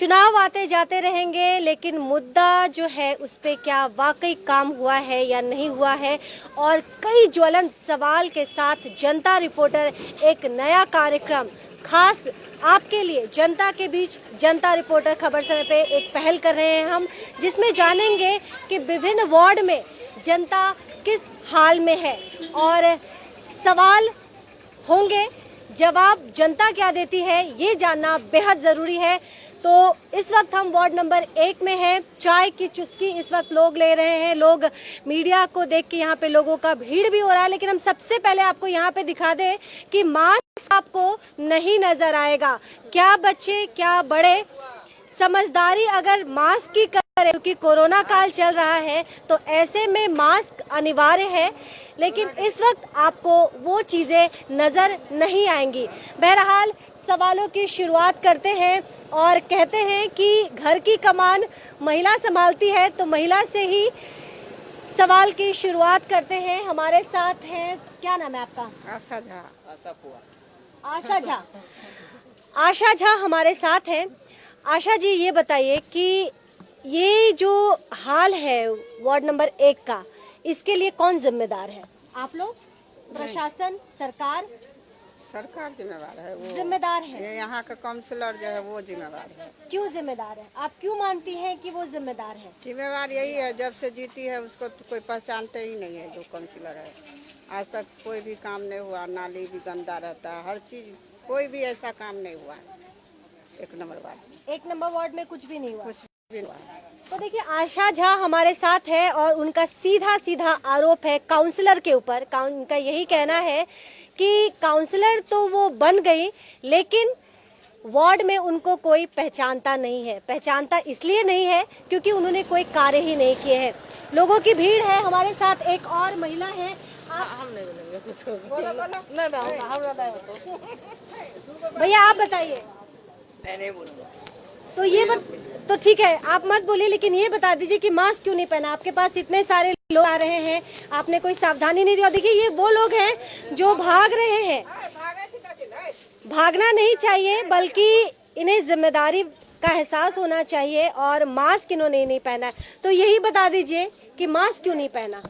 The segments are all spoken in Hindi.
चुनाव आते जाते रहेंगे, लेकिन मुद्दा जो है उस पे क्या वाकई काम हुआ है या नहीं हुआ है, और कई ज्वलंत सवाल के साथ जनता रिपोर्टर एक नया कार्यक्रम खास आपके लिए जनता के बीच जनता रिपोर्टर खबर समय पे एक पहल कर रहे हैं हम, जिसमें जानेंगे कि विभिन्न वार्ड में जनता किस हाल में है और सवाल होंगे, जवाब जनता क्या देती है ये जानना बेहद ज़रूरी है। तो इस वक्त हम वार्ड नंबर 1 में हैं। चाय की चुस्की इस वक्त लोग ले रहे हैं। लोग मीडिया को देख के यहाँ पे लोगों का भीड़ भी हो रहा है, लेकिन हम सबसे पहले आपको यहाँ पे दिखा दें कि मास्क आपको नहीं नजर आएगा। क्या बच्चे क्या बड़े, समझदारी अगर मास्क की करें, क्योंकि कोरोना काल चल रहा है तो ऐसे में मास्क अनिवार्य है, लेकिन इस वक्त आपको वो चीज़ें नज़र नहीं आएंगी। बहरहाल सवालों की शुरुआत करते हैं और कहते हैं कि घर की कमान महिला संभालती है, तो महिला से ही सवाल की शुरुआत करते हैं। हमारे साथ हैं, क्या नाम है आपका? आशा झा। आशा झा। आशा झा हमारे साथ हैं। आशा जी, ये बताइए कि ये जो हाल है वार्ड नंबर 1 का, इसके लिए कौन जिम्मेदार है? आप लोग, प्रशासन, सरकार? सरकार जिम्मेवार है, वो जिम्मेदार है। ये यहाँ का काउंसलर जो है वो जिम्मेवार है। क्यों जिम्मेदार है? आप क्यों मानती हैं कि वो जिम्मेदार है? जिम्मेवार यही है, जब से जीती है उसको तो कोई पहचानते ही नहीं है जो काउंसलर है। आज तक कोई भी काम नहीं हुआ, नाली भी गंदा रहता है, हर चीज, कोई भी ऐसा काम नहीं हुआ है। 1 नंबर वार्ड में कुछ भी नहीं हुआ। कुछ भी नहीं हुआ। तो देखिए, आशा झा हमारे साथ है और उनका सीधा सीधा आरोप है काउंसलर के ऊपर। उनका यही कहना है कि काउंसलर तो वो बन गई, लेकिन वार्ड में उनको कोई पहचानता नहीं है। पहचानता इसलिए नहीं है क्योंकि उन्होंने कोई कार्य ही नहीं किए हैं। लोगों की भीड़ है। हमारे साथ एक और महिला है। हम नहीं बोलेंगे कुछ। भैया आप बताइए। मैं नहीं बोलूँगा। तो तो ठीक है, आप मत बोलिए, लेकिन ये बता दीजिए कि मास्क क्यों नहीं पहना? आपके पास इतने सारे लोग आ रहे हैं, आपने कोई सावधानी नहीं रखी। देखिए, ये वो लोग हैं जो भाग रहे हैं। भागना नहीं चाहिए, बल्कि इन्हें जिम्मेदारी का एहसास होना चाहिए और मास्क इन्होंने नहीं पहना है। तो यही बता दीजिए कि मास्क क्यों नहीं पहना?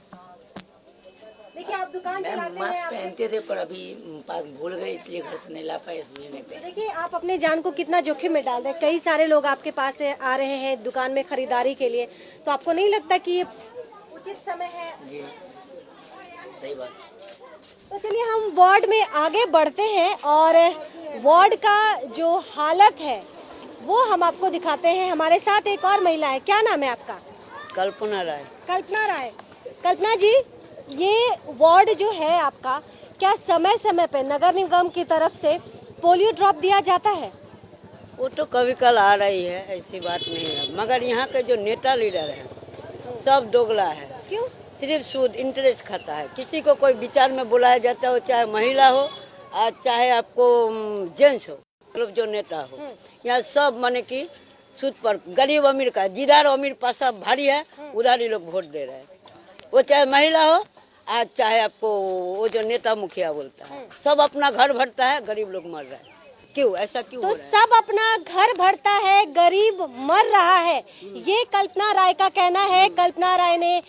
देखिए, आप दुकान चलाते हैं, मास्क पहनते थे पर अभी भूल गए, इसलिए घर से नहीं ला पाए, इसलिए नहीं पहने। देखिए, आप अपने जान को कितना जोखिम में डाल रहे हैं। कई सारे लोग आपके पास आ रहे हैं दुकान में खरीदारी के लिए, तो आपको नहीं लगता कि ये उचित समय है? जी सही बात। तो चलिए हम वार्ड में आगे बढ़ते हैं और वार्ड का जो हालत है वो हम आपको दिखाते हैं। हमारे साथ एक और महिला है। क्या नाम है आपका? कल्पना राय। कल्पना राय। कल्पना जी, ये वार्ड जो है आपका, क्या समय समय पे नगर निगम की तरफ से पोलियो ड्रॉप दिया जाता है? वो तो कभी कल आ रही है, ऐसी बात नहीं है, मगर यहाँ के जो नेता लीडर है सब दोगला है। क्यों? सिर्फ सूद इंटरेस्ट खाता है। किसी को कोई विचार में बुलाया जाता हो, चाहे महिला हो और चाहे आपको जेंट्स हो, लोग जो नेता हो, यहाँ सब माने कि सूद पर गरीब अमीर का, जिधर अमीर पासा भारी है उधर ही लोग वोट दे रहे हैं। वो चाहे महिला हो आज चाहे आपको वो जो नेता मुखिया बोलता है, सब अपना घर भरता है, गरीब लोग मर रहे हैं। क्यों ऐसा क्यों तो हो रहा है? सब अपना घर भरता है, गरीब मर रहा है, ये कल्पना राय का कहना है। कल्पना राय ने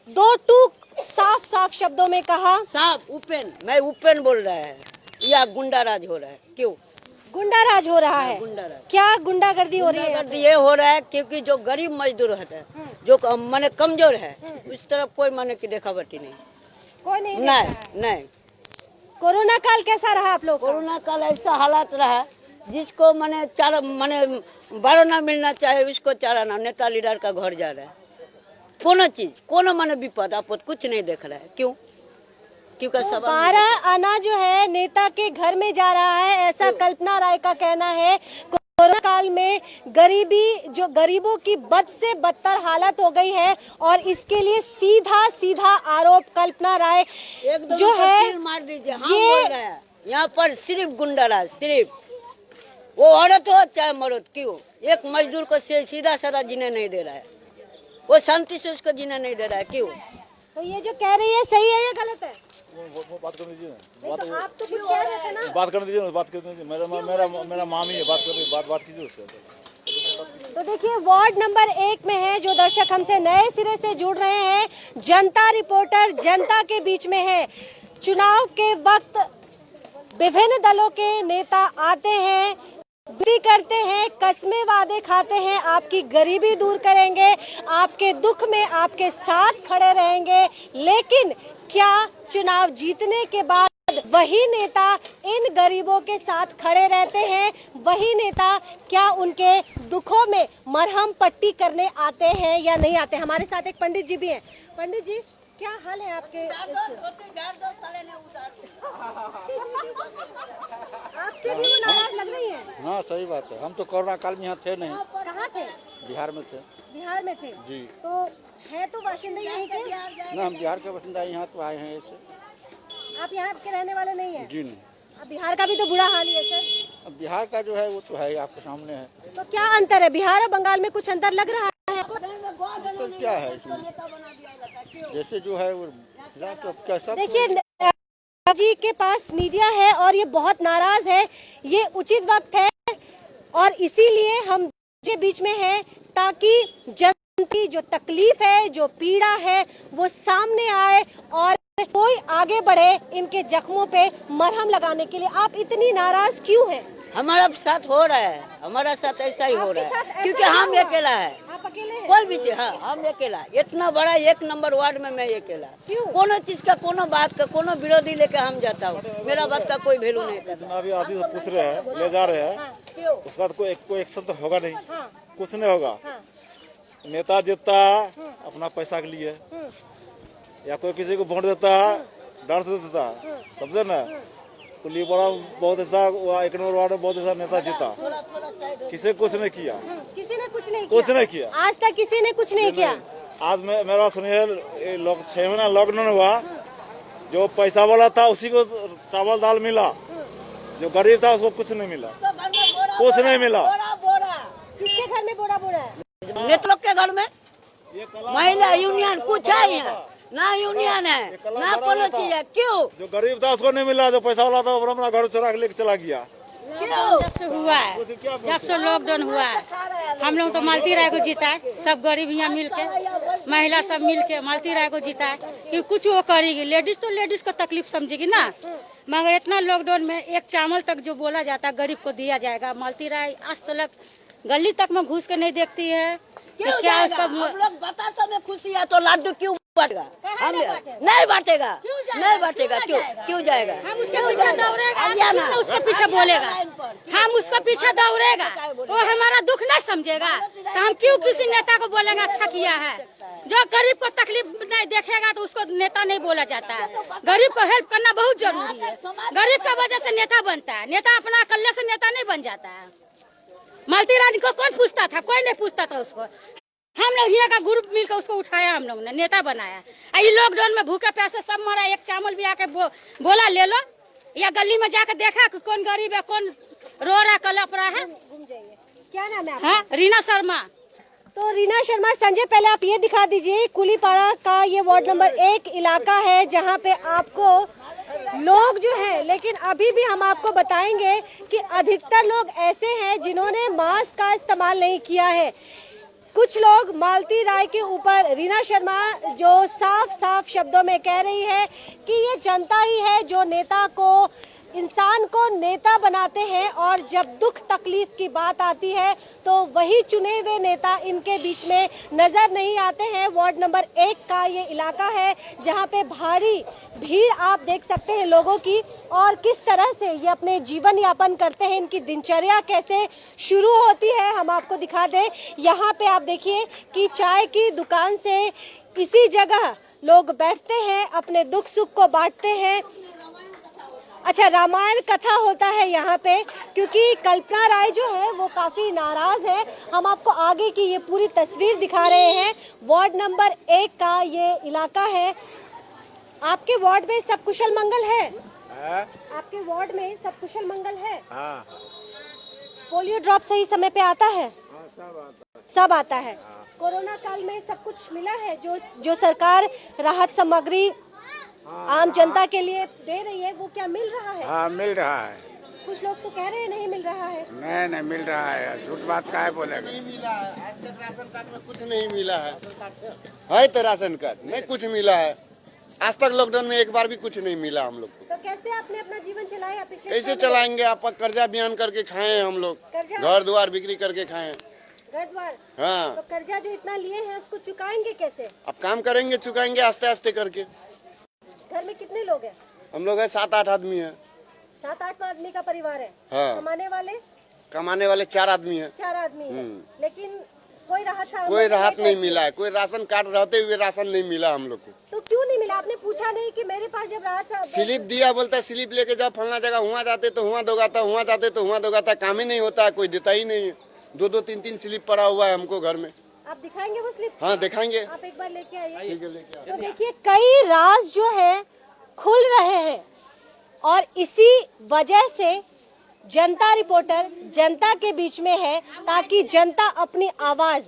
2 टूक साफ साफ शब्दों में कहा। साहब मैं उपेन बोल रहा है या गुंडाराज हो रहा है? क्यों गुंडाराज हो रहा है? गुंडाराज। क्या गुंडागर्दी हो रही है? गुंडागर्दी ये हो रहा है क्योंकि जो गरीब मजदूर है, जो माने कमजोर है, उस तरफ कोई माने की देखावटी नहीं। कोई नहीं नहीं। कोरोना काल कैसा रहा आप लोग? कोरोना काल ऐसा हालात रहा, जिसको माने चारा माने 12 ना मिलना चाहे उसको चारा ना, नेता लीडर का घर जा रहा है। कोनो चीज, कोनो माने विपद आपद कुछ नहीं देख रहा है। क्यों? क्योंकि तो 12 आना जो है नेता के घर में जा रहा है, ऐसा कल्पना राय का कहना है। कोरोना काल में गरीबों की बद से बदतर हालत हो गई है और इसके लिए सीधा सीधा आरोप कल्पना राय जो है मार दीजिए। ये यहाँ पर सिर्फ गुंडाराज, सिर्फ वो औरत हो चाहे मर्द, क्यों एक मजदूर को सीधा साधा जीने नहीं दे रहा है, वो शांति से उसको जीने नहीं दे रहा है। क्यों? तो ये जो कह रही है सही है या गलत है? वो बात करने दीजिए नहीं, तो आप तो कुछ कह रहे थे ना। बात करने दीजिए, बात करने दीजिए। मेरा मामी है, बात कर रही, बात कीजिए उससे। तो देखिए वार्ड नंबर 1 में है, जो दर्शक हमसे नए सिरे से जुड़ रहे हैं, जनता रिपोर्टर जनता के बीच में है। चुनाव के वक्त विभिन्न दलों के नेता आते हैं, विधि करते हैं, कस्में वादे खाते हैं, आपकी गरीबी दूर करेंगे, आपके दुख में आपके साथ खड़े रहेंगे। लेकिन क्या चुनाव जीतने के बाद वही नेता इन गरीबों के साथ खड़े रहते हैं? वही नेता क्या उनके दुखों में मरहम पट्टी करने आते हैं या नहीं आते? हमारे साथ एक पंडित जी भी हैं। पंडित जी, क्या हाल है आपके? आपसे भी वो नाराज लग रही है? हाँ सही बात है, हम तो कोरोना काल में यहाँ थे नहीं। कहाँ थे? बिहार में थे। बिहार में थे जी। तो है तो बाशिंदे यहीं के? ना, हम बिहार के बासिंदा, यहाँ तो आए हैं ऐसे। आप यहाँ के रहने वाले नहीं हैं? जी नहीं। अब बिहार का भी तो बुरा हाल ही है सर। अब बिहार का जो है वो तो है, आपके सामने है। तो क्या अंतर है? बिहार और बंगाल में कुछ अंतर लग रहा है? तो क्या है इसमें? जैसे जो है वो तो कैसा देखिए जी के पास मीडिया है और ये बहुत नाराज है। ये उचित वक्त है और इसीलिए हम के बीच में है, ताकि जन की जो तकलीफ है, जो पीड़ा है, वो सामने आए और कोई आगे बढ़े इनके जख्मों पे मरहम लगाने के लिए। आप इतनी नाराज क्यों हैं? हमारा साथ हो रहा है, हमारा साथ ऐसा ही हो रहा है, क्योंकि हम अकेला है। आप अकेले हैं? कोई भी चीज, हाँ हम अकेला, इतना बड़ा 1 नंबर वार्ड में मैं अकेला। क्यों? कोनो चीज का, कोनो बात का, कोनो विरोधी लेके हम जाता हूँ, मेरा बात का कोई वैल्यू नहीं करता। अभी आदि से पूछ रहे हैं, ले जा रहे हैं, हाँ, क्यों? उसका तो कोई एक्शन तो होगा नहीं। हाँ, कुछ नहीं होगा। हाँ, नेता जीतता अपना पैसा के लिए, या कोई किसी को वोट देता डर से देता, समझे ना। तो लिबरा बहुत ऐसा 1 नंबर वार्ड में बहुत ऐसा नेता जीता, किसी कुछ नहीं किया। किसी ने कुछ नहीं कुछ नहीं किया आज तक किसी ने कुछ नहीं किया। आज मेरा सुनिए, 6 महीना लॉकडाउन हुआ, जो पैसा वाला था उसी को चावल दाल मिला, जो गरीब था उसको कुछ नहीं मिला। कुछ नहीं मिला। किसके घर में बोरा बोरा है? नेता लोग के घर में महिला यूनियन कुछ है यहाँ, ना यूनियन है ना कोनो चीज है। क्यों? जो गरीब था उसको नहीं मिला, जो पैसा वाला था वो अपना घर चुरा के लेके चला गया। क्यों? जब से हुआ है, जब से लॉकडाउन हुआ है, हम लोग तो मालती राय को जीता है। सब गरीब यहाँ मिल के, महिला सब मिल के मालती राय को जीता है कि कुछ वो करेगी। लेडीज तो लेडीज को तकलीफ समझेगी ना। मगर इतना लॉकडाउन में 1 चावल तक जो बोला जाता है गरीब को दिया जाएगा, मालती राय आज तक गली तक में घुस के नहीं देखती है कि क्या उसका। हम लोग बताते में खुशी है तो लाडू क्यों बांटेगा? नहीं बांटेगा, नहीं बांटेगा। क्यों जाएगा? हम उसके पीछे दौड़ेगा, उसके पीछे बोलेगा, हम उसके पीछे दौड़ेगा, वो हमारा दुख नहीं समझेगा तो हम क्यों किसी नेता को बोलेंगे अच्छा किया है? जो गरीब को तकलीफ नहीं देखेगा तो उसको नेता नहीं बोला जाता है। गरीब को हेल्प करना बहुत जरूरी है। गरीब का वजह से नेता बनता है, नेता अपना अकेले से नेता नहीं बन जाता है। मालती रानी को कौन पूछता था? कोई नहीं पूछता था उसको। हम लोग यहाँ का ग्रुप मिलकर उसको उठाया, हम लोग ने नेता बनाया। ये लॉकडाउन में भूखे प्यासे सब मरा, 1 चावल भी आके बोला ले लो, या गली में जाकर देखा कि कौन गरीब है, कौन रो रहा कलप रहा है। क्या नाम है आपका? हाँ, रीना शर्मा। तो रीना शर्मा, संजय पहले आप ये दिखा दीजिए, कुलीपाड़ा का ये वार्ड नंबर 1 इलाका है जहाँ पे आपको लोग जो है, लेकिन अभी भी हम आपको बताएंगे कि अधिकतर लोग ऐसे हैं जिन्होंने मास्क का इस्तेमाल नहीं किया है। कुछ लोग मालती राय के ऊपर, रीना शर्मा जो साफ शब्दों में कह रही है कि ये जनता ही है जो नेता को, इंसान को नेता बनाते हैं, और जब दुख तकलीफ की बात आती है तो वही चुने हुए नेता इनके बीच में नजर नहीं आते हैं। वार्ड नंबर 1 का ये इलाका है जहां पे भारी भीड़ आप देख सकते हैं लोगों की, और किस तरह से ये अपने जीवन यापन करते हैं, इनकी दिनचर्या कैसे शुरू होती है हम आपको दिखा दें। यहाँ पे आप देखिए कि चाय की दुकान से इसी जगह लोग बैठते हैं, अपने दुख सुख को बांटते हैं। अच्छा, रामायण कथा होता है यहाँ पे, क्योंकि कल्पना राय जो है वो काफी नाराज है। हम आपको आगे की ये पूरी तस्वीर दिखा रहे हैं। वार्ड नंबर 1 का ये इलाका है। आपके वार्ड में सब कुशल मंगल है? आपके वार्ड में सब कुशल मंगल है? हाँ। पोलियो ड्रॉप सही समय पे आता है? सब आता है। कोरोना काल में सब कुछ मिला है? जो सरकार राहत सामग्री आम जनता के लिए दे रही है वो क्या मिल रहा है? हाँ मिल रहा है। कुछ लोग तो कह रहे हैं नहीं मिल रहा है। नहीं मिल रहा है, झूठ बात का है बोलेगा। नहीं मिला है, आज तक राशन कार्ड में कुछ नहीं मिला है तो राशन कार्ड नहीं कुछ मिला है। आज तक लॉकडाउन में एक बार भी कुछ नहीं मिला हम लोग को। तो कैसे आपने अपना जीवन चलाया पिछले कैसे 6 महीने? चलाएंगे? आप कर्जा बयान करके खाए हैं हम लोग, कर्जा? घर द्वार बिक्री करके खाए हैं। घर द्वार? हाँ, तो कर्जा जो इतना लिए हैं उसको चुकाएंगे कैसे? अब काम करेंगे, चुकाएंगे आस्ते आस्ते करके। घर में कितने लोग हैं? हम लोग है 7-8 आदमी है। 7-8 आदमी का परिवार है। हाँ। कमाने वाले 4 आदमी है। 4 आदमी है। लेकिन कोई कोई राहत नहीं मिला है, कोई राशन कार्ड रहते हुए राशन नहीं मिला हम लोग को। तो क्यों नहीं मिला? आपने पूछा नहीं कि मेरे पास जब राहत स्लिप दिया, बोलता है स्लिप लेके जाओ फलना जगह, हुआ जाते तो हुआ दोगाता, हुआ जाते तो हुआ दोगाता, काम ही नहीं होता है, कोई देता ही नहीं है। 2-2, 3-3 स्लिप पड़ा हुआ है हमको घर में। आप दिखाएंगे वो स्लिप? हाँ दिखाएंगे। आप एक बार लेके आइए। ठीक है, लेके आओ। तो देखिए कई राज जो है खुल रहे हैं और इसी वजह से जनता रिपोर्टर जनता के बीच में है, ताकि जनता अपनी आवाज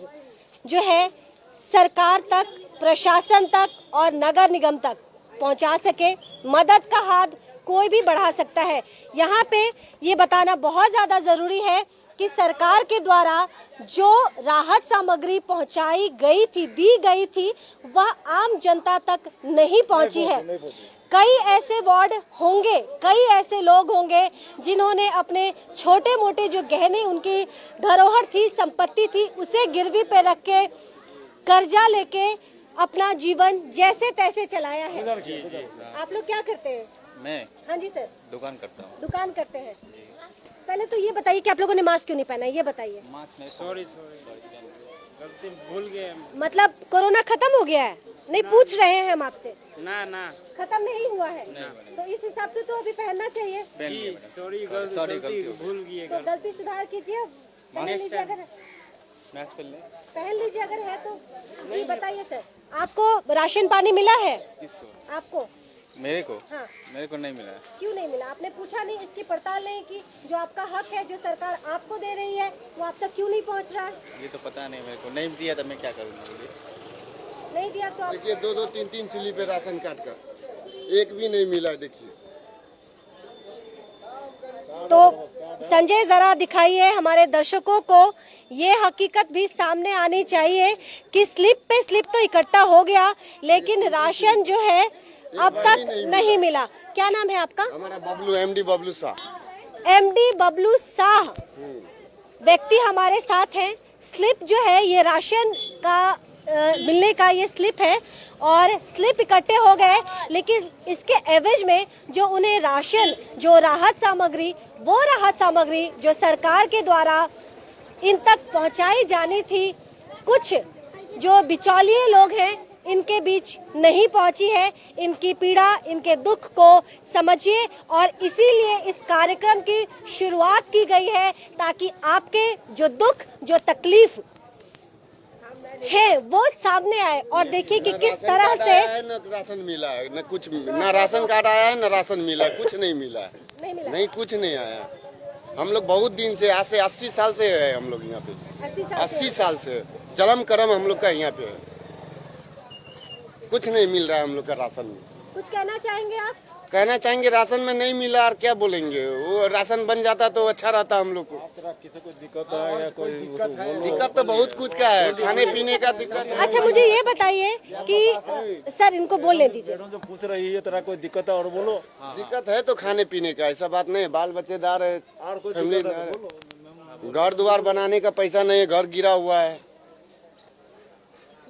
जो है सरकार तक, प्रशासन तक और नगर निगम तक पहुंचा सके। मदद का हाथ कोई भी बढ़ा सकता है। यहाँ पे ये बताना बहुत ज्यादा जरूरी है कि सरकार के द्वारा जो राहत सामग्री पहुंचाई गई थी, दी गई थी, वह आम जनता तक नहीं पहुंची है। कई ऐसे वार्ड होंगे, कई ऐसे लोग होंगे जिन्होंने अपने छोटे मोटे जो गहने, उनकी धरोहर थी, संपत्ति थी, उसे गिरवी पे रख के कर्जा लेके अपना जीवन जैसे तैसे चलाया है। आप लोग क्या करते हैं? मैं हाँ जी सर। दुकान करता हूँ। दुकान करते हैं। पहले तो ये बताइए कि आप लोगों ने मास्क क्यों नहीं पहना है, ये बताइए। सॉरी गलती भूल गए। मतलब कोरोना खत्म हो गया है? नहीं, पूछ रहे हैं हम आपसे। ना खत्म नहीं हुआ है, तो इस हिसाब से तो अभी पहनना चाहिए। सॉरी गलती भूल गए। तो गलती सुधार कीजिए, पहन लीजिए अगर पहन लीजिए अगर है तो। जी बताइए सर, आपको राशन पानी मिला है? आपको? मेरे को? हाँ। मेरे को नहीं मिला। क्यों नहीं मिला? आपने पूछा नहीं, इसकी पड़ताल नहीं की? जो आपका हक है, जो सरकार आपको दे रही है, वो आप तक क्यों नहीं पहुंच रहा है? ये तो पता नहीं मेरे को, नहीं दिया तो मैं क्या करूँगा? नहीं दिया तो आप देखिए 2-2, 3-3 स्लिप है राशन कार्ड का, एक भी नहीं मिला। देखिए तो संजय जरा दिखाइए हमारे दर्शकों को, ये हकीकत भी सामने आनी चाहिए कि स्लिप पे स्लिप तो इकट्ठा हो गया, लेकिन राशन जो है अब तक नहीं मिला। क्या नाम है आपका? हमारा बबलू, MD बबलू शाह। MD बबलू शाह व्यक्ति हमारे साथ हैं। स्लिप जो है ये राशन का मिलने का ये स्लिप है और स्लिप इकट्ठे हो गए, लेकिन इसके एवज में जो उन्हें राशन, जो राहत सामग्री, वो राहत सामग्री जो सरकार के द्वारा इन तक पहुंचाई जानी थी, कुछ जो बिचौलिए लोग हैं इनके बीच नहीं पहुंची है। इनकी पीड़ा, इनके दुख को समझिए और इसीलिए इस कार्यक्रम की शुरुआत की गई है, ताकि आपके जो दुख, जो तकलीफ है वो सामने आए और देखिए कि किस तरह से न राशन मिला है, न कुछ, न राशन कार्ड आया है, न राशन मिला है, कुछ नहीं मिला है। नहीं कुछ नहीं आया। हम लोग बहुत दिन से, आज से 80 साल से है हम लोग यहाँ पे। 80 साल से जलम करम हम लोग का यहाँ पे है। कुछ नहीं मिल रहा है हम लोग का राशन में। कुछ कहना चाहेंगे आप? कहना चाहेंगे राशन में नहीं मिला और क्या बोलेंगे। वो राशन बन जाता तो अच्छा रहता हम लोग को। किसी को दिक्कत है या कोई दिक्कत तो बहुत कुछ का है, खाने पीने का दिक्कत है। अच्छा मुझे ये बताइए कि सर इनको बोलने दीजिए। जो पूछ रही है तेरा कोई दिक्कत है और बोलो। दिक्कत है तो खाने पीने का, ऐसा बात नहीं है। बाल बच्चेदार है, और कोई फैमिली दिक्कत है तो बोलो। घर द्वार बनाने का पैसा नहीं है, घर गिरा हुआ है।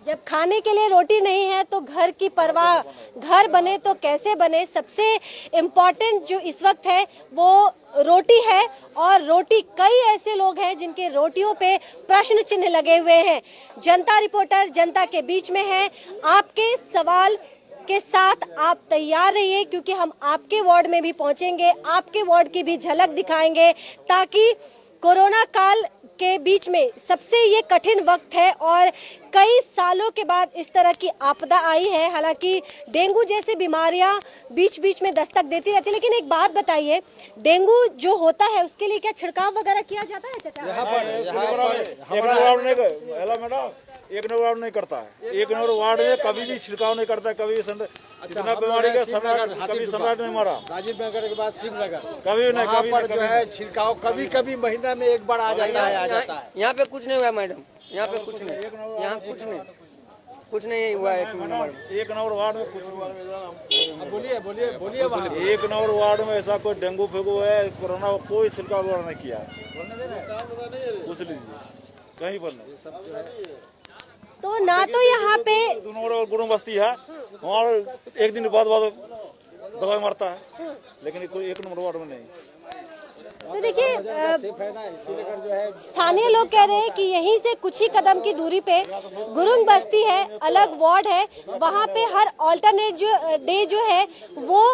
जब खाने के लिए रोटी नहीं है तो घर की परवाह, घर बने तो कैसे बने। सबसे इम्पोर्टेंट जो इस वक्त है वो रोटी है और रोटी, कई ऐसे लोग हैं जिनके रोटियों पे प्रश्न चिन्ह लगे हुए हैं। जनता रिपोर्टर जनता के बीच में है। आपके सवाल के साथ आप तैयार रहिए, क्योंकि हम आपके वार्ड में भी पहुंचेंगे, आपके वार्ड की भी झलक दिखाएंगे, ताकि कोरोना काल के बीच में सबसे ये कठिन वक्त है और कई सालों के बाद इस तरह की आपदा आई है। हालांकि डेंगू जैसी बीमारियां बीच बीच में दस्तक देती रहती है, लेकिन एक बात बताइए, डेंगू जो होता है उसके लिए क्या छिड़काव वगैरह किया जाता है चाचा? एक नंबर वार्ड नहीं करता है। एक नंबर वार्ड में कभी भी छिड़काव नहीं करता है, कभी जितना बीमारी का सम्राट, कभी सम्राट नहीं मारा। राजीव नगर के बाद शिवनगर कभी नहीं, वहाँ कभी पर नहीं, जो है छिड़काव कभी कभी महीना में एक बार आ जाता है। यहाँ पे कुछ नहीं हुआ मैडम, यहाँ पे कुछ नहीं, यहाँ कुछ नहीं हुआ। एक नंबर वार्ड में कुछ नहीं। बोलिए वहाँ एक नंबर वार्ड में ऐसा कोई डेंगू फेंगू है, कोरोना कोई छिड़काव वगैरह नहीं किया। पूछ लीजिए, कहीं पर नहीं। तो ना तो यहाँ पे दो नंबर गुरु बस्ती है, वहाँ एक दिन बाद दवाई मारता है, लेकिन कोई एक नंबर वार्ड में नहीं। तो देखिए स्थानीय लोग कह रहे हैं कि यहीं से कुछ ही कदम की दूरी पे गुरुंग बस्ती है, अलग वार्ड है, वहाँ पे हर ऑल्टरनेट डे जो है वो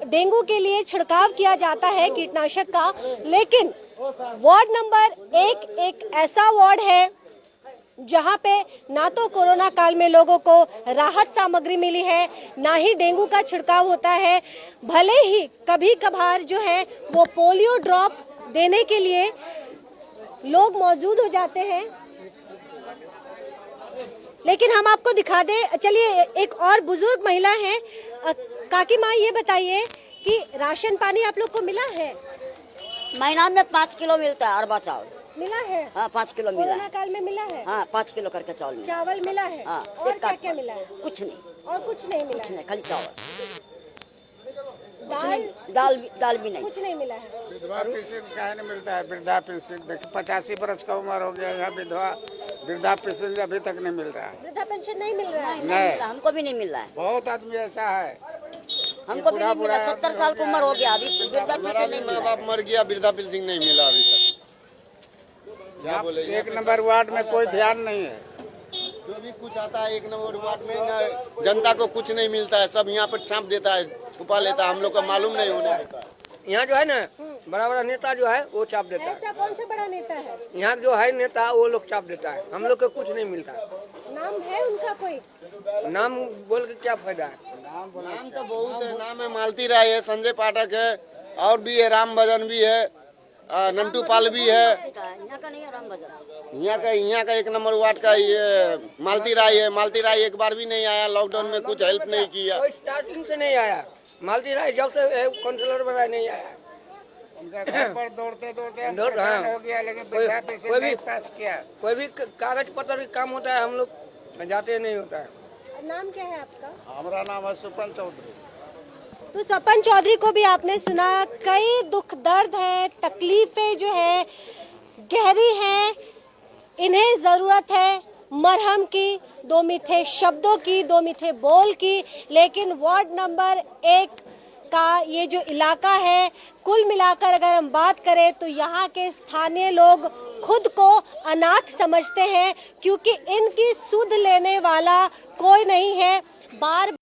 डेंगू के लिए छिड़काव किया जाता है कीटनाशक का। लेकिन वार्ड नंबर एक ऐसा वार्ड है जहाँ पे ना तो कोरोना काल में लोगों को राहत सामग्री मिली है, ना ही डेंगू का छिड़काव होता है। भले ही कभी कभार जो है वो पोलियो ड्रॉप देने के लिए लोग मौजूद हो जाते हैं, लेकिन हम आपको दिखा दें। चलिए, एक और बुजुर्ग महिला है, काकी माँ ये बताइए कि राशन पानी आप लोग को मिला है? महीना में 5 किलो मिलता है अरबा चावल। मिला है? हाँ 5 किलो मिला कोरोना है। काल में मिला है? हाँ 5 किलो करके चावल मिला। चावल मिला है? हाँ, और एक क्या कार्ड क्या पर। मिला है? कुछ नहीं, और कुछ नहीं मिला कुछ है? नहीं, खाली चावल। दाल भी नहीं। कुछ नहीं मिला है। विधवा पेंशन काहे नहीं मिलता है? वृद्धा पेंशन देखिए 85 बरस का उम्र हो गया, यहाँ वृद्धा पेंशन अभी तक नहीं मिल रहा है। वृद्धा पेंशन नहीं मिल रहा है? नहीं, हमको भी नहीं मिल रहा है। बहुत आदमी ऐसा है। हमको भी नहीं मिला। 70 साल की उम्र हो गया, अभी वृद्धा पेंशन नहीं मिला। माँ बाप मर गया, वृद्धा पेंशन नहीं मिला अभी तक। यहाँ एक नंबर वार्ड में कोई ध्यान नहीं है। जो भी कुछ आता है एक नंबर वार्ड में ना, जनता को कुछ नहीं मिलता है, सब यहाँ पर छाप देता है, छुपा लेता है, हम लोग को मालूम नहीं होने देता। यहाँ जो है ना बड़ा बड़ा नेता जो है वो चाप देता है। ऐसा कौन सा बड़ा नेता है? यहाँ जो है नेता वो लोग चाप देता है, हम लोग को कुछ नहीं मिलता। नाम है उनका कोई? नाम बोल के क्या फायदा है? नाम तो बहुत है, नाम है मालती राय है, संजय पाठक है, और भी है, राम भजन भी है, नंटू पाल भी है। यहाँ का नहीं है राम भजन। यहाँ का एक नंबर वार्ड का ये मालती राय है। मालती राय एक बार भी नहीं आया, लॉकडाउन में कुछ हेल्प नहीं किया। कोई स्टार्टिंग से नहीं आया। मालती राय जब से काउंसिलर बना नहीं आया। उनका घर पर दौड़ते दौड़ते हाँ। हो गया, लेकिन वृद्धा पेंशन नहीं पास किया। कोई भी कागज पत्र भी काम होता है हम लोग जाते नहीं होता है। नाम क्या है आपका? हमारा नाम है सुपन चौधरी। तो स्वपन चौधरी को भी आपने सुना, कई दुख दर्द है, तकलीफें जो है गहरी हैं, इन्हें जरूरत है मरहम की, 2 मीठे शब्दों की, 2 मीठे बोल की। लेकिन वार्ड नंबर 1 का ये जो इलाका है, कुल मिलाकर अगर हम बात करें तो यहाँ के स्थानीय लोग खुद को अनाथ समझते हैं, क्योंकि इनकी सुध लेने वाला कोई नहीं है। बार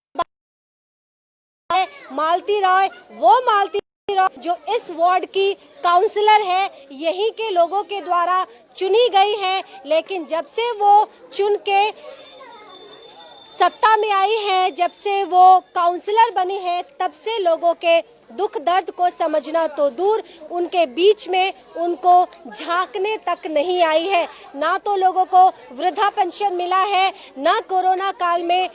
मालती राय, वो मालती राय जो इस वार्ड की काउंसलर है, यहीं के लोगों के द्वारा चुनी गई है, लेकिन जब से वो चुन के सत्ता में आई है, जब से वो काउंसलर बनी है, तब से लोगों के दुख दर्द को समझना तो दूर, उनके बीच में उनको झांकने तक नहीं आई है। ना तो लोगों को वृद्धा पेंशन मिला है, ना कोरोना काल में।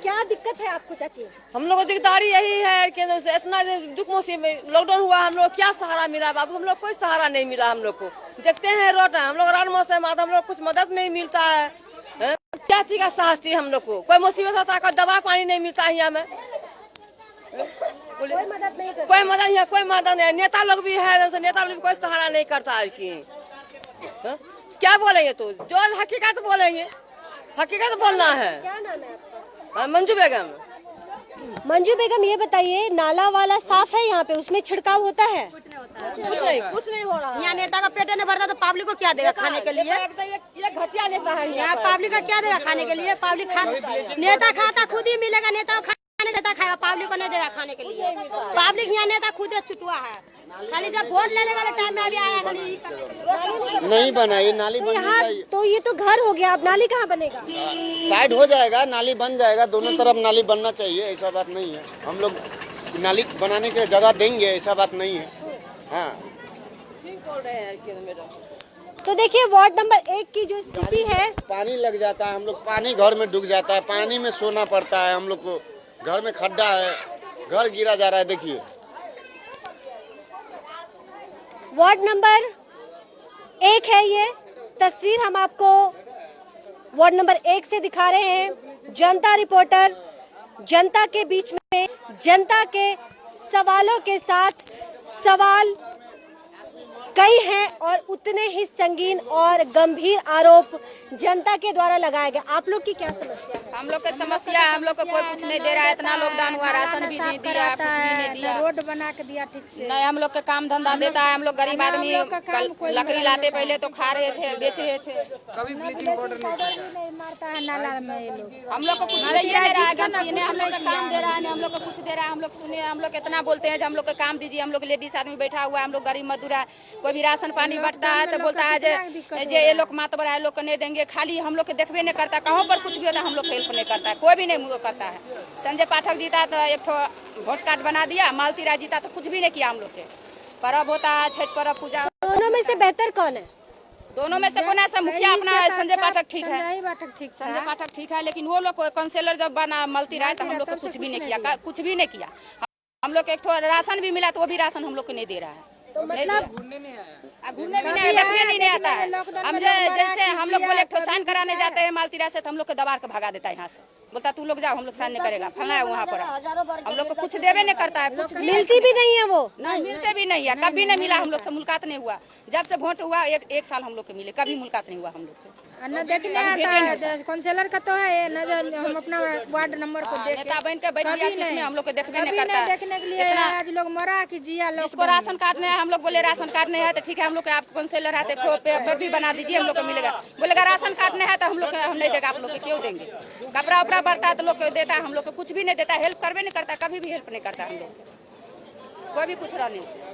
क्या दिक्कत है आपको चाची? हम लोग को दिकदारी यही है कि इतना दुख मुसीबत लॉकडाउन हुआ, हम लोग क्या सहारा मिला बाबू? हम लोग कोई सहारा नहीं मिला। हम लोग को देखते हैं रोड, हम लोग रान मौसम आता, हम लोग कुछ मदद नहीं मिलता है। क्या चीज का साहस थी हम लोग को? कोई मुसीबत होता है, कोई दवा पानी नहीं मिलता है यहाँ में, कोई मदद नहीं करता। कोई मदद यहाँ, कोई मदद नहीं। नेता लोग भी है, नेता लोग भी कोई सहारा नहीं करता है कि क्या बोलेंगे? तो जो हकीकत बोलेंगे, हकीकत बोलना है। क्या नाम है आपका? मंजू बेगम। मंजू बेगम, ये बताइए, नाला वाला साफ है यहाँ पे, उसमें छिड़काव होता है? कुछ नहीं हो रहा है। यहाँ नेता का पेट नहीं भरता तो पब्लिक को क्या देगा खाने के लिए? ये घटिया नेता है यहाँ पब्लिक का क्या देगा खाने के लिए? पब्लिक नेता खाता खुद ही मिलेगा, नेता को खाने देता खाएगा, पब्लिक को नहीं देगा खाने के लिए। पब्लिक यहाँ नेता खुद ही चुतुआ है, खाली जब वोट लेने वाले टाइम में अभी आया खाली नहीं बना, ये नाली बननी यहाँ चाहिए। तो ये तो घर हो गया, अब नाली कहाँ बनेगा? साइड हो जाएगा, नाली बन जाएगा, दोनों तरफ नाली बनना चाहिए, ऐसा बात नहीं है। हम लोग नाली बनाने के जगह देंगे, ऐसा बात नहीं है। हाँ, ठीक बोल रहे हैं मैडम। तो देखिए वार्ड नंबर 1 की जो स्थिति है, पानी लग जाता है, हम लोग पानी घर में डूब जाता है, पानी में सोना पड़ता है हम लोग को, घर में खड्डा है, घर गिरा जा रहा है। देखिए वार्ड नंबर 1 है ये तस्वीर, हम आपको वार्ड नंबर 1 से दिखा रहे हैं। जनता रिपोर्टर जनता के बीच में, जनता के सवालों के साथ, सवाल कई हैं और उतने ही संगीन और गंभीर आरोप जनता के द्वारा लगाए गए। आप लोग की क्या समस्या है? हम लोग की समस्या है, हम लोग को कोई कुछ नहीं दे रहा है, इतना लॉकडाउन हुआ, राशन भी नहीं दिया, कुछ भी नहीं दिया, रोड बना के दिया ठीक से नहीं, हम लोग का काम धंधा देता है। हम लोग गरीब आदमी लकड़ी लाते पहले तो खा रहे थे, बेच रहे थे, कभी ब्लीचिंग पाउडर नहीं मारता है नाला में ये लोग। हम लोग को कुछ दे नहीं रहा है, हम लोग का काम दे रहा है, हम लोग को कुछ दे रहा है। हम लोग सुने, हम लोग इतना बोलते हैं हम लोग का काम दीजिए, हम लोग लेडीज आदमी बैठा हुआ है, हम लोग गरीब मजदूर है, कोई भी राशन पानी बंटता है तो बोलता है जे ये लोग मातबर है, लोग को नहीं देंगे, खाली हम लोग के देखबे नहीं करता, कहाँ पर कुछ भी होता है हम लोग हेल्प नहीं करता है, कोई भी नहीं करता है। संजय पाठक जीता तो एक वोट कार्ड बना दिया, मालती राय जीता तो कुछ भी नहीं किया हम लोग के। पर्व होता है, छठ पर्व, पूजा, दोनों में से बेहतर कौन है? दोनों में से कौन है? मुखिया अपना संजय पाठक ठीक है, संजय पाठक ठीक है, लेकिन वो लोग काउंसिलर जब बना मालती राय तो हम लोग को कुछ भी नहीं किया, कुछ भी नहीं किया। हम लोग एक राशन भी मिला तो वो भी राशन हम लोग को नहीं दे रहा है, तो मतलब घूमने भी नहीं, देखने नहीं आता है। हम जैसे हम लोग बोले साइन कराने जाते हैं मालतीरा से तो हम लोग को दबार के भगा देता है यहाँ से, बोलता तू लोग जाओ, हम लोग साइन नहीं करेगा, फलना है वहाँ पर। हम लोग को कुछ देवे नहीं करता है, कुछ मिलती भी नहीं है, वो नहीं मिलते भी नहीं है, कभी नहीं मिला हम लोग से, मुलाकात नहीं हुआ। जब से वोट हुआ एक साल हम लोग को मिले, कभी मुलाकात नहीं हुआ हम लोग को। न देखने आता है, काउंसिलर का तो है नजर, हम अपना वार्ड नंबर को देख नेता बन के बैठ गया सीट में, हम लोग को देखने नहीं करता है। देखने के लिए आज लोग मरा कि जिया लोग। जिसको राशन कार्ड नहीं है, हम लोग बोले राशन कार्ड नहीं है तो ठीक है, हम लोग आप काउंसिलर है तो पेपर भी बना दीजिए, हम लोग को मिलेगा। बोलेगा राशन कार्ड नहीं है तो हम लोग हम नहीं देगा, आप लोग को क्यों देंगे? कपड़ा उपड़ा बढ़ता है तो लोग को देता है, हम लोग को कुछ भी नहीं देता, हेल्प करवे नहीं करता, कभी भी हेल्प नहीं करता हम लोग, कोई भी कुछ रहने से।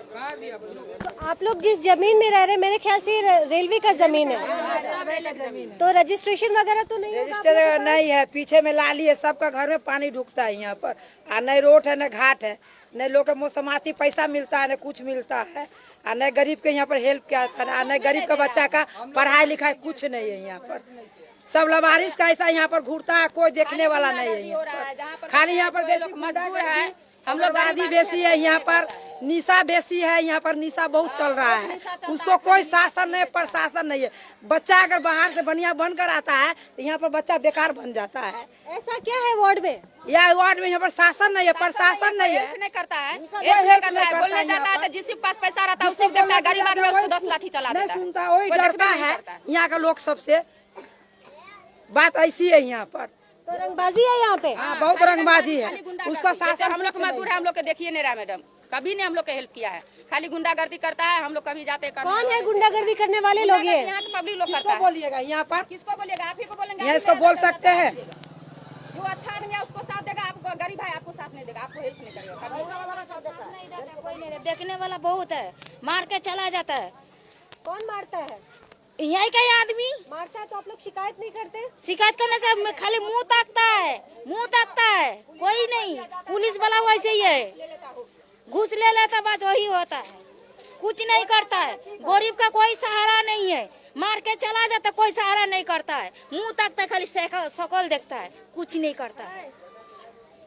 तो आप लोग जिस जमीन में रह रहे हैं, मेरे ख्याल से रेलवे का जमीन है, तो रजिस्ट्रेशन वगैरह तो नहीं होगा? रजिस्टर नहीं है, पीछे में लाली है, सबका घर में पानी ढुकता है यहाँ पर, और न रोड है न घाट है, न लोग मौसमाती पैसा मिलता है, न कुछ मिलता है, और न गरीब के यहाँ पर हेल्प किया था, और न गरीब का बच्चा का पढ़ाई लिखाई कुछ नहीं है यहाँ पर। सब लवारिस का ऐसा यहाँ पर घूरता है, कोई देखने वाला नहीं है यहाँ पर। खाली यहाँ पर मजदूर है, हम लोग आदि बेसी है यहाँ पर, निशा बेसी है यहाँ पर, निशा बहुत चल रहा है, उसको कोई शासन नहीं, प्रशासन नहीं है। बच्चा अगर बाहर से बढ़िया बनकर आता है तो यहाँ पर बच्चा बेकार बन जाता है। ऐसा क्या है वार्ड में? यह वार्ड में यहाँ पर शासन नहीं है, प्रशासन नहीं है, नहीं करता है, बोलने जाता है तो जिसके पास पैसा रहता है उसी देखता है, गरीब आदमी उसको 10 लाठी चला देता है, नहीं सुनता, वही डरता है यहाँ का लोग सबसे। बात ऐसी है यहाँ पर, तो रंगबाजी है यहाँ पे। हाँ, बहुत रंगबाजी है, उसका शासन। हम लोग मजदूर है, हम लोग के देखिए नहीं रहा मैडम, कभी ने हम लोग को हेल्प किया है, खाली गुंडागर्दी करता है। हम लोग कभी जाते कौन है गुंडागर्दी करने वाले लोग? ये यहाँ के पब्लिक लोग करता है। बोलिएगा यहाँ पर, किसको बोलिएगा? आप ही को बोलेंगे, यहाँ इसको बोल सकते हैं। जो अच्छा आदमी है उसको साथ देगा, आपको गरीब है आपको साथ नहीं देगा, आपको हेल्प नहीं करेगा। देखने वाला बहुत है, मार के चला जाता है। कौन मारता है? यही का आदमी मारता है, तो आप लोग शिकायत नहीं करते? शिकायत करने से खाली मुंह ताकता है, मुंह ताकता है, कोई नहीं। पुलिस वाला वैसे ही है, घूस ले लेता, बात वही होता है, कुछ नहीं करता है। गरीब का कोई सहारा नहीं है, मार के चला जाता, कोई सहारा नहीं करता है, मुंह ताकता है, खाली शकल देखता है, कुछ नहीं करता है,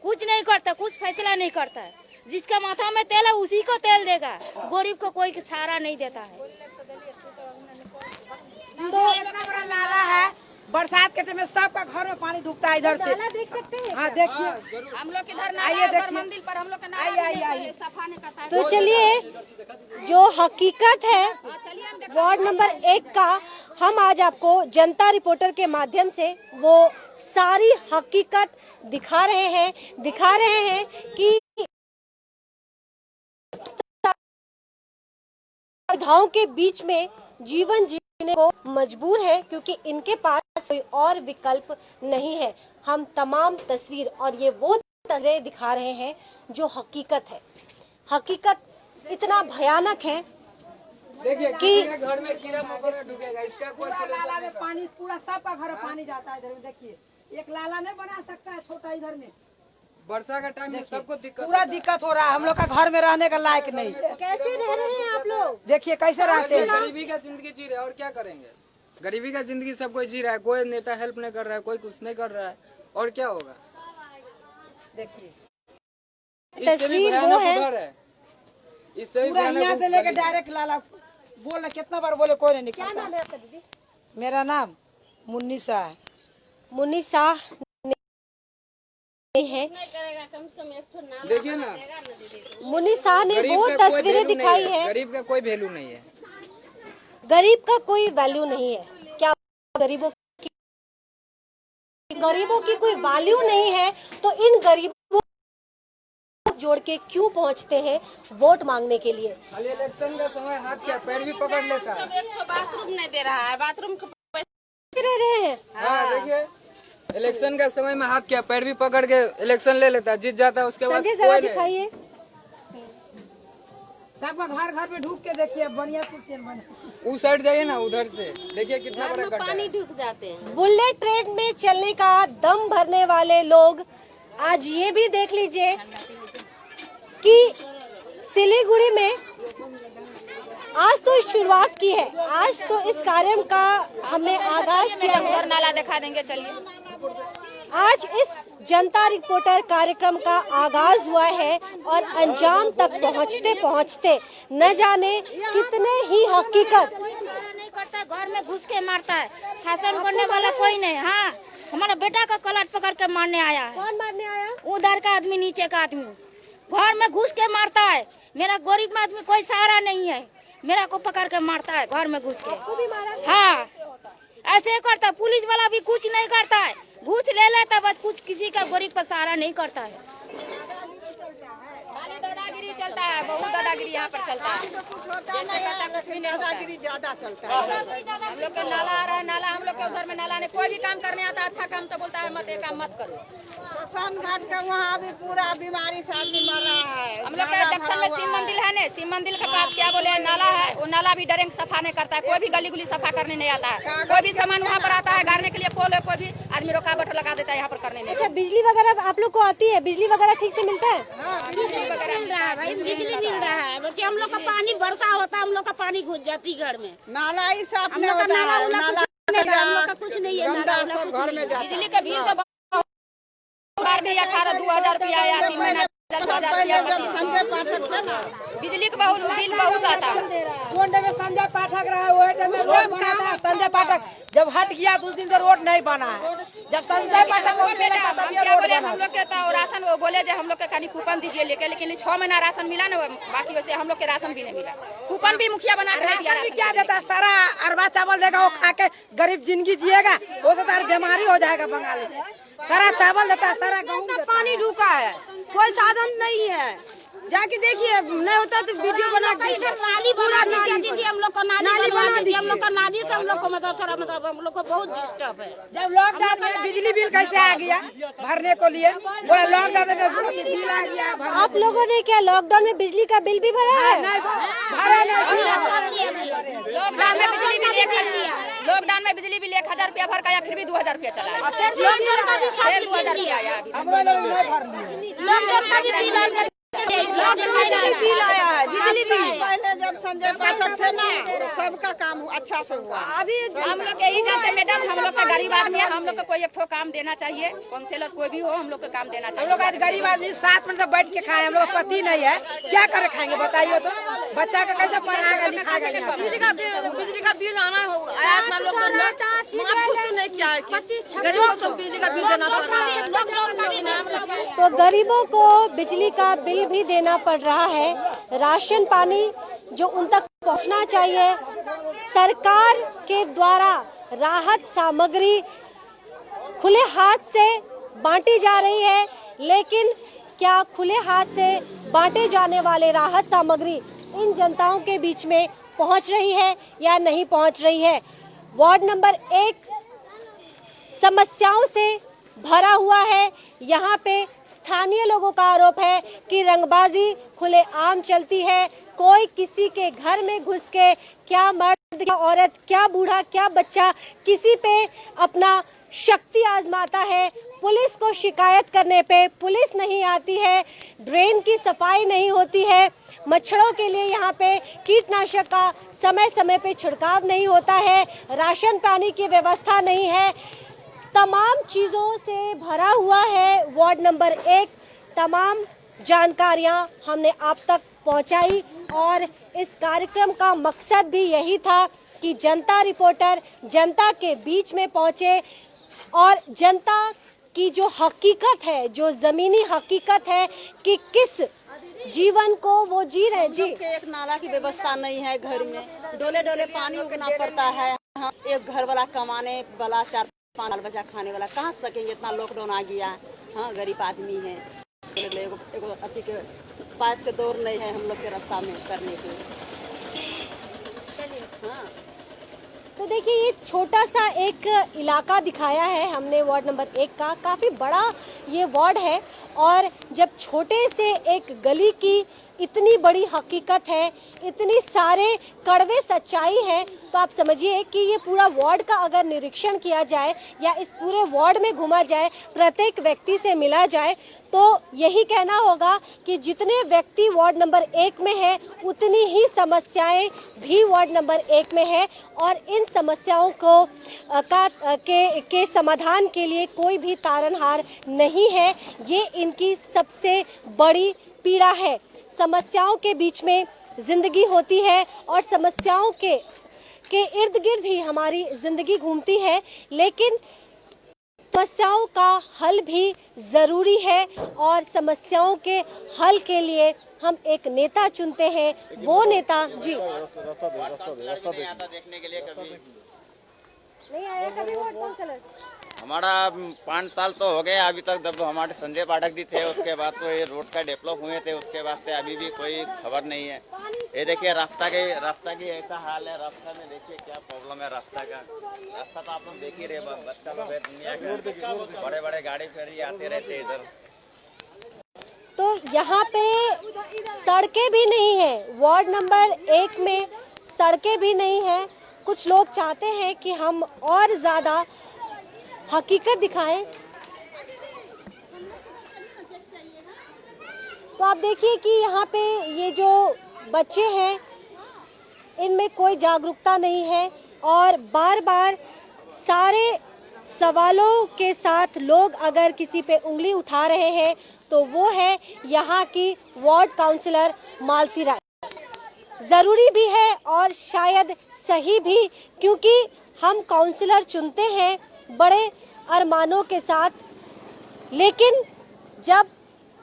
कुछ नहीं करता, कुछ फैसला नहीं करता है। जिसका माथा में तेल है उसी को तेल देगा, गरीब को कोई सहारा नहीं देता है। तो इतना बड़ा नाला है, बरसात के टाइम में सबका घर में पानी ढुकता है इधर से। नाला देख सकते हैं? हाँ देखिए, हम लोग इधर आइए देखिए, मंदिर पर हम लोग का आइए। सफा नहीं करता है। तो चलिए, जो हकीकत है वार्ड नंबर 1 का, हम आज आपको जनता रिपोर्टर के माध्यम से वो सारी हकीकत दिखा रहे हैं कि बाधाओं के बीच में जीवन जीने को मजबूर है, क्योंकि इनके पास कोई और विकल्प नहीं है। हम तमाम तस्वीर और ये वो तस्वीरें दिखा रहे हैं जो हकीकत है। हकीकत इतना भयानक है कि घर में कीड़ा मकोड़ा ढुकेगा, इसका कोई लाला में पानी, पूरा सबका घर में पानी जाता है। इधर में देखिए, एक लाला नहीं बना सकता है छोटा इधर में, वर्षा का टाइम में सबको दिक्कत पूरा दिक्कत हो रहा है, हम लोग का घर में रहने का लायक नहीं। कैसे रह रहे हैं आप लोग? देखिए कैसे रहते हैं। गरीबी का जिंदगी जी रहे हैं और क्या करेंगे। गरीबी का जिंदगी सब कोई जी रहा है, कोई नेता हेल्प नहीं कर रहा है, कोई कुछ नहीं कर रहा है, और क्या होगा। देखिए इससे भी भयानक उधर है, इससे भी पूरा यहाँ भयानक से लेके डायरेक्ट लाला बोल, कितना बार बोले कोई नहीं निकलता। क्या नाम है आपका दीदी? मेरा नाम मुन्नी शाह है। मुन्नी शाह है। देखिए ना, मुन्नी शाह ने गरीब वो का कोई तस्वीरें वैल्यू दिखाई नहीं है, है। गरीब का कोई वैल्यू नहीं है। गरीब का कोई वैल्यू नहीं है। क्या गरीबों की कोई वैल्यू नहीं है तो इन गरीबों को जोड़ के क्यों पहुंचते हैं वोट मांगने के लिए? खाली इलेक्शन का समय हाथ क्या पैर भी पकड़ लेता है। बाथरूम नहीं दे रहा है, बाथरूम रह रहे हैं। हाँ देखिए, इलेक्शन का समय में हाथ क्या पैर भी पकड़ के इलेक्शन ले लेता है, जीत जाता है, उसके बाद संजय जरा कोई नहीं। दिखाइए। सबका घर घर में ढूक के देखिए, बढ़िया से चेन बने। उस साइड जाइए ना, उधर से देखिए कितना बड़ा गड्ढा है। पानी ढुक जाते हैं। बुलेट ट्रेन में चलने का दम भरने वाले लोग आज ये भी देख लीजिए कि सिलीगुड़ी में आज तो शुरुआत की है, आज तो इस कार्यक्रम का हमने आगाज किया है। नाला दिखा देंगे, चलिए। आज इस जनता रिपोर्टर कार्यक्रम का आगाज हुआ है और अंजाम तक पहुंचते पहुंचते न जाने कितने ही हकीकत नहीं करता है, घर में घुस के मारता है, शासन करने वाला कोई नहीं। हाँ, हमारा बेटा का कलट पकड़ के मारने आया है। कौन मारने आया? उधर का आदमी, नीचे का आदमी घर में घुस के मारता है। मेरा गरीब आदमी कोई सहारा नहीं है, मेरा को पकड़ के मारता है घर में घुस के। भी मारा? हाँ, ऐसे ही करता है। पुलिस वाला भी कुछ नहीं करता है, घूस ले लेता, बस कुछ किसी का गरीब का सहारा नहीं करता है। दादागिरी चलता है, बहुत दादागिरी यहाँ पर चलता है। कुछ होता नहीं है, कुछ भी नहीं, दादागिरी ज्यादा चलता है। हम लोग का नाला आ रहा है, नाला हम लोग के उधर में नाला नहीं, कोई भी काम करने आता है, अच्छा काम तो बोलता है मत, ये काम मत करो। सन घाट का वहाँ भी पूरा बीमारी से आदमी मर रहा है। हम लोग के जंक्शन में शिव मंदिर है ना, शिव मंदिर के पास क्या बोले नाला है, वो नाला भी डरेंग सफा नहीं करता है, कोई भी गली गुली सफा करने नहीं आता है। कोई भी सामान वहाँ पर आता है गाड़ने के लिए, पोल है, कोई भी आदमी रुकावट लगा देता है, यहाँ पर करने नहीं। अच्छा, बिजली वगैरह आप लोग को आती है? बिजली वगैरह ठीक से मिलता है? बिजली वगैरह मिल रहा है भाई, बिजली मिल रहा है, बल्कि हम लोग का पानी वर्षा होता है, हम लोग का पानी घुस जाती घर में। नाला ही साफ हम नहीं लोग का होता नाला है, उला नाला हम लोग का कुछ नहीं है, गंदा नाला उला सब कुछ घर नहीं में है। जाता बिजली का बिल तो बार भी 18-2000 रुपया आया, 3 महीना 10,000 रुपया जब संजय पाठक थे ना, बिजली का बहुत बिल बहुत आता है। जोन में संजय पाठक रहा है, वही टाइम में रोड बना था। संजय पाठक जब हट गया तो उस दिन से रोड नहीं बना है। जब संजय पाठक को मिला था तब ये क्या रोड बोले, बना। हम लोग के तो राशन वो बोले जो हम लोग के खाली कूपन दीजिए लेके, लेकिन 6 महीना राशन मिला ना, बाकी वैसे हम लोग के राशन भी नहीं मिला। कूपन भी मुखिया बना के दिया। राशन भी क्या देता है? सारा अरबा चावल देगा, वो खा के गरीब जिंदगी जिएगा, वो तो तार बीमारी हो जाएगा बंगाली में। सारा चावल देता है, सारा गेहूं देता है। पानी ढुका है, कोई साधन नहीं है। जाके देखिए, नहीं होता तो वीडियो बना के नाली बना दीजिए, हम लोग को नाली बना दीजिए, हम लोग का नाली से हम लोग को मतलब थोड़ा मतलब हम लोग को बहुत डिस्टर्ब है। जब लॉकडाउन में बिजली बिल कैसे आ गया भरने को लिए, बोले लॉकडाउन में बिल आ गया भरने। आप लोगों ने क्या लॉकडाउन में बिजली का बिल भी भरा है? भरा नहीं। लॉकडाउन में बिजली बिल 1,000 रुपया भर का, या फिर भी 2,000 रुपया चला है। फिर 2,000 रुपया आया अभी। लॉकडाउन का भी बिल आया है, बिजली बिल। पहले जब संजय पाठक थे ना, तो सबका काम अच्छा से हुआ। अभी हम लोग यही जानते मैडम, हम लोग का गरीब आदमी है, हम लोग को कोई एक ठो काम देना चाहिए, काउंसिलर कोई भी हो, हम लोग को काम देना हम चाहिए। लोग आज गरीब आदमी 7 मिनट बैठ के खाए, हम लोग पति नहीं है, क्या करे खाएंगे बताइए तो? बच्चा का कैसे पढ़ाएगा लिखाएगा? बिजली का बिल आना होगा, आया अपना लोग कुछ नहीं किया है कि गरीबों को बिजली का बिल देना पड़ रहा है। तो गरीबों को बिजली का बिल भी देना पड़ रहा है। राशन पानी जो उन तक पहुंचना चाहिए, सरकार के द्वारा राहत सामग्री खुले हाथ से बांटी जा रही है, लेकिन क्या खुले हाथ से बांटे जाने वाले राहत सामग्री इन जनताओं के बीच में पहुंच रही है या नहीं पहुंच रही है? वार्ड नंबर 1 समस्याओं से भरा हुआ है। यहाँ पे स्थानीय लोगों का आरोप है कि रंगबाजी खुलेआम चलती है। कोई किसी के घर में घुस के, क्या मर्द क्या औरत, क्या बूढ़ा क्या बच्चा, किसी पे अपना शक्ति आजमाता है। पुलिस को शिकायत करने पे पुलिस नहीं आती है, ड्रेन की सफाई नहीं होती है, मच्छरों के लिए यहाँ पे कीटनाशक का समय समय पे छिड़काव नहीं होता है, राशन पानी की व्यवस्था नहीं है। तमाम चीज़ों से भरा हुआ है वार्ड नंबर 1। तमाम जानकारियाँ हमने आप तक पहुँचाई और इस कार्यक्रम का मकसद भी यही था कि जनता रिपोर्टर जनता के बीच में पहुँचे और जनता की जो हकीकत है, जो ज़मीनी हकीकत है कि किस जीवन को वो जी रहे। जी, एक नाला की व्यवस्था नहीं है, घर में डोले डोले पानी उगना पड़ता है। एक घर वाला कमाने वाला 4-5 बाल बच्चा खाने वाला कहाँ सकेंगे, इतना लॉकडाउन आ गया। हाँ, गरीब आदमी है, एगो अति के पाइप के दौर नहीं है हम लोग के रास्ता में करने के। हाँ, तो देखिए ये छोटा सा एक इलाका दिखाया है हमने वार्ड नंबर 1 का। काफ़ी बड़ा ये वार्ड है और जब छोटे से एक गली की इतनी बड़ी हकीकत है, इतनी सारे कड़वे सच्चाई है, तो आप समझिए कि ये पूरा वार्ड का अगर निरीक्षण किया जाए या इस पूरे वार्ड में घूमा जाए, प्रत्येक व्यक्ति से मिला जाए, तो यही कहना होगा कि जितने व्यक्ति वार्ड नंबर 1 में है उतनी ही समस्याएं भी वार्ड नंबर 1 में है और इन समस्याओं को के समाधान के लिए कोई भी तारनहार नहीं है। ये इनकी सबसे बड़ी पीड़ा है। समस्याओं के बीच में जिंदगी होती है और समस्याओं के इर्द गिर्द ही हमारी जिंदगी घूमती है, लेकिन समस्याओं का हल भी ज़रूरी है और समस्याओं के हल के लिए हम एक नेता चुनते हैं। वो नेता जी देखने के लिए कभी नहीं आया कभी वार्ड काउंसलर। हमारा 5 साल तो हो गए अभी तक, जब हमारे संजय पाठक जी थे उसके बाद तो ये रोड का डेवलप हुए थे, उसके बाद से अभी भी कोई खबर नहीं है। ये देखिए रास्ता की ऐसा हाल है, रास्ता में देखिए क्या प्रॉब्लम है रास्ता का। रास्ता तो आप लोग देख ही रहे, बच्चा लोग है दुनिया के, बड़े बड़े गाड़ी फेरी आते रहते इधर। तो यहाँ पे सड़कें भी नहीं है, वार्ड नंबर 1 में सड़कें भी नहीं है। कुछ लोग चाहते हैं कि हम और ज़्यादा हकीकत दिखाएं, तो आप देखिए कि यहाँ पे ये जो बच्चे हैं इनमें कोई जागरूकता नहीं है और बार बार सारे सवालों के साथ लोग अगर किसी पे उंगली उठा रहे हैं तो वो है यहाँ की वार्ड काउंसलर मालती राय। ज़रूरी भी है और शायद सही भी, क्योंकि हम काउंसलर चुनते हैं बड़े अरमानों के साथ, लेकिन जब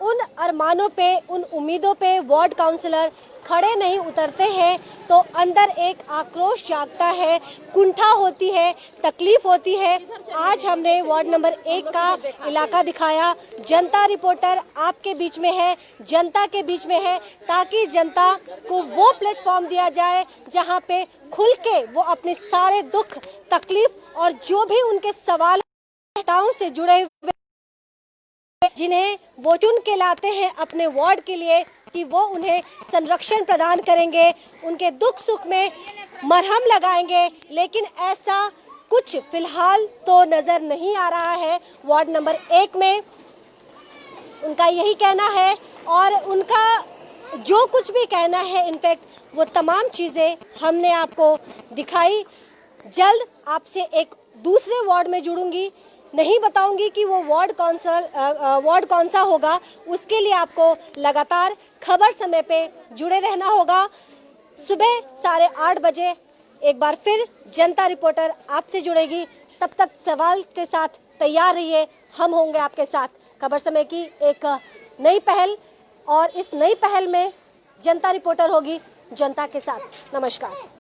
उन अरमानों पे, उन उम्मीदों पे वार्ड काउंसलर खड़े नहीं उतरते हैं तो अंदर एक आक्रोश जागता है, कुंठा होती है, तकलीफ होती है। आज हमने वार्ड नंबर 1 का इलाका दिखाया। जनता रिपोर्टर आपके बीच में है, जनता के बीच में है, ताकि जनता को वो प्लेटफॉर्म दिया जाए जहां पे खुल के वो अपने सारे दुख, तकलीफ और जो भी उनके सवाल से जुड़े हुए जिन्हें वो चुन के लाते हैं अपने वार्ड के लिए, कि वो उन्हें संरक्षण प्रदान करेंगे, उनके दुख सुख में मरहम लगाएंगे। लेकिन ऐसा कुछ फिलहाल तो नज़र नहीं आ रहा है वार्ड नंबर 1 में। उनका यही कहना है और उनका जो कुछ भी कहना है, इनफैक्ट वो तमाम चीज़ें हमने आपको दिखाई। जल्द आपसे एक दूसरे वार्ड में जुड़ूंगी, नहीं बताऊंगी कि वो वार्ड कौन सा होगा, उसके लिए आपको लगातार खबर समय पे जुड़े रहना होगा। सुबह 8:30 बजे एक बार फिर जनता रिपोर्टर आपसे जुड़ेगी। तब तक सवाल के साथ तैयार रहिए, हम होंगे आपके साथ। खबर समय की एक नई पहल और इस नई पहल में जनता रिपोर्टर होगी जनता के साथ। नमस्कार।